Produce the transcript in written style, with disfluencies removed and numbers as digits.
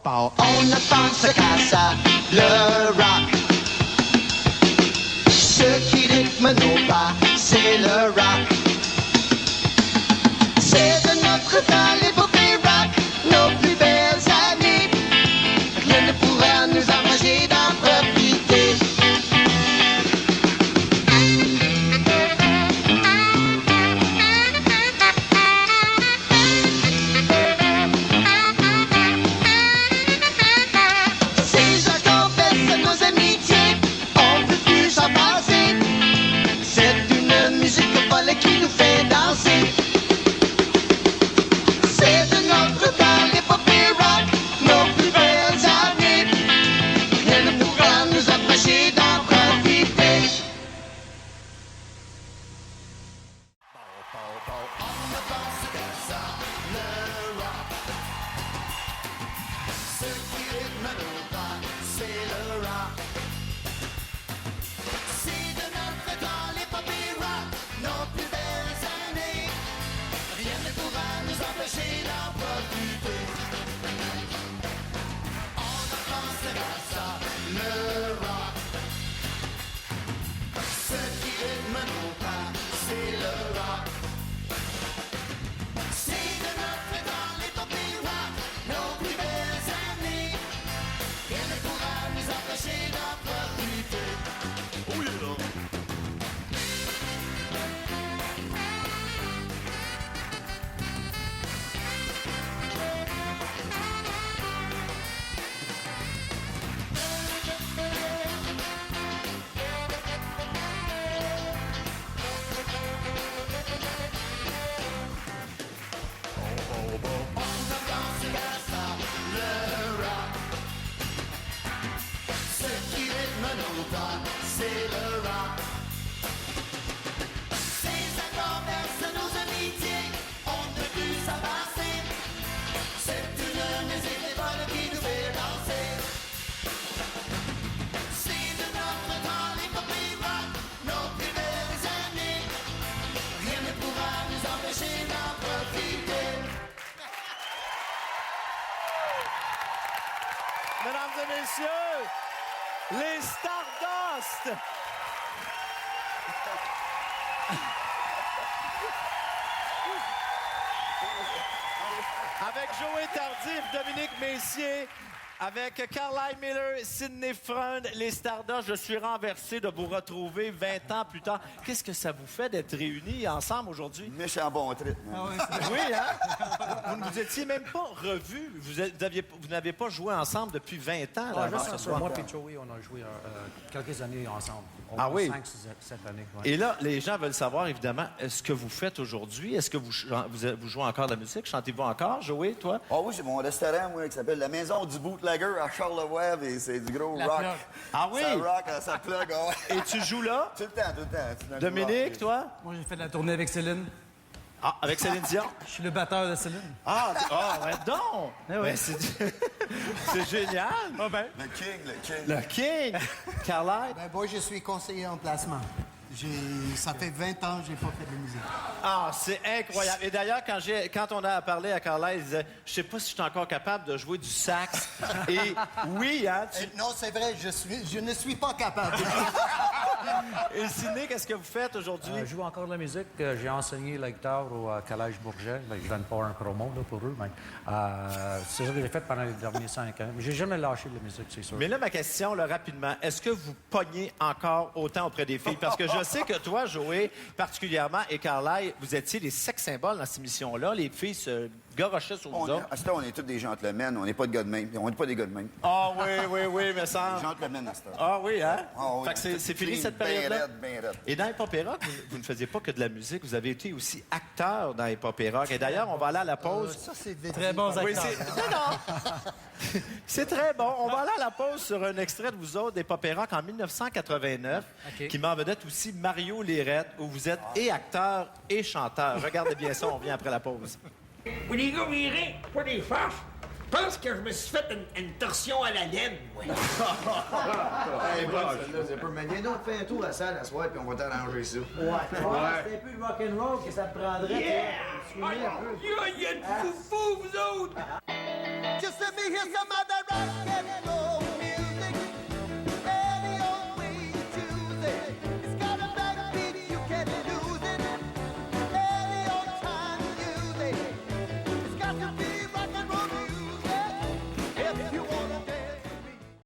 pow. On ne pense qu'à ça, le rock. Ce qui rythme nos pas, c'est le rock. C'est de notre temps l'épopée rock, nos plus belles années. Rien ne pourra nous empêcher d'en profiter. Si je confesse nos amitiés, on ne peut plus s'en passer. C'est une musique folle qui nous fait danser. C'est de notre temps l'épopée rock, nos plus belles années. Rien ne pourra nous empêcher d'en profiter. On ne pense qu'à ça, le rock. Ce qui rythme nos pas, c'est le rock. C'est de notre temps l'épopée rock, nos plus belles années. Rien ne pourra nous empêcher d'en profiter. On ne pense qu'à ça, le rock. Ce qui rythme nos pas, c'est le rock. C'est de notre temps l'épopée rock, nos plus belles années. Rien ne pourra nous empêcher d'en profiter. Oh yeah. Ce qui rythme nos pas, c'est le rock. Ces accords bercent nos amitiés, on ne peut plus s'avancer. C'est une musique folle qui nous fait danser. C'est de notre temps l'épopée rock, nos plus belles années. Rien ne pourra nous empêcher d'en profiter. Mesdames et messieurs, les Stardust! Avec Joey Tardif, Dominique Messier, avec Carlisle Miller, Sidney Freund, les Stardust, je suis renversé de vous retrouver 20 ans plus tard. Qu'est-ce que ça vous fait d'être réunis ensemble aujourd'hui? Méchant bon trip. Oui, hein? Vous ne vous étiez même pas revus. Vous n'aviez pas joué ensemble depuis 20 ans. Là, avant ce soir. Moi et Joey, on a joué quelques années ensemble. Ah oui? 5-7 années. Ouais. Et là, les gens veulent savoir, évidemment, ce que vous faites aujourd'hui. Est-ce que vous jouez encore de la musique? Chantez-vous encore, Joey, toi? Ah oui, c'est mon restaurant, moi, qui s'appelle la Maison du Bootlegger à Charlevoix, et c'est du gros rock. Ah oui? Ça rock, ça plug, ah ouais. Et tu joues là? Tout le temps, tout le temps. C'est dans le Dominique, rock. toi? Moi, j'ai fait de la tournée avec Céline. Ah, avec Céline Dion? Je suis le batteur de Céline. Ah, ouais, donc! Ben, c'est génial! Ah ben. Le king, le king. Le King! Carlisle? Ben, moi, je suis conseiller en placement. Ça fait 20 ans que j'ai pas fait de musique. Ah, c'est incroyable. Et d'ailleurs, quand on a parlé à Carlisle, il disait « Je sais pas si je suis encore capable de jouer du sax. » Et oui, hein? Non, c'est vrai, je ne suis pas capable. Et Sidney, qu'est-ce que vous faites aujourd'hui? Je joue encore de la musique. J'ai enseigné la guitare au Collège Bourget. Ben, je donne pas un promo là, pour eux, mais c'est ça que j'ai fait pendant les derniers 5 ans. Mais j'ai jamais lâché de la musique, c'est sûr. Mais là, ma question, là, rapidement, est-ce que vous pognez encore autant auprès des filles? Parce que je sais que toi, Joey, particulièrement, et Carlisle, vous étiez les sex symboles dans cette émission-là. Les filles se garochaient sur vous autres. À ce temps, on est tous des gentlemen. On n'est pas de gars de même. On n'est pas des gars de même. Ah oui, mais ça... Gentlemen à ce temps. Ah oui, hein? Ah oui. Fait que c'est fini cette Bien période-là? raide, bien raide. Et dans Hip Hop et Rock, vous ne faisiez pas que de la musique, vous avez été aussi acteur dans Hip Hop et Rock. Et d'ailleurs, on va aller à la pause. Ça, c'est vite. Très bons acteurs. Oui, non. C'est très bon. On va aller à la pause sur un extrait de vous autres des Hip Hop et Rock en 1989, qui met en vedette aussi Mario Lirette, où vous êtes et acteur et chanteur. Regardez bien ça, on vient après la pause. Oui, les gars, virez, pas des farces. Je pense que je me suis fait une torsion à la laine, ouais. Hey, bon, celle-là, c'est pas manier. Non, fais un tour à la salle à soir, puis on va t'arranger ça. C'est un peu le rock'n'roll que ça te prendrait. Yeah! Il y a du foufou, vous autres! Just let me hear some of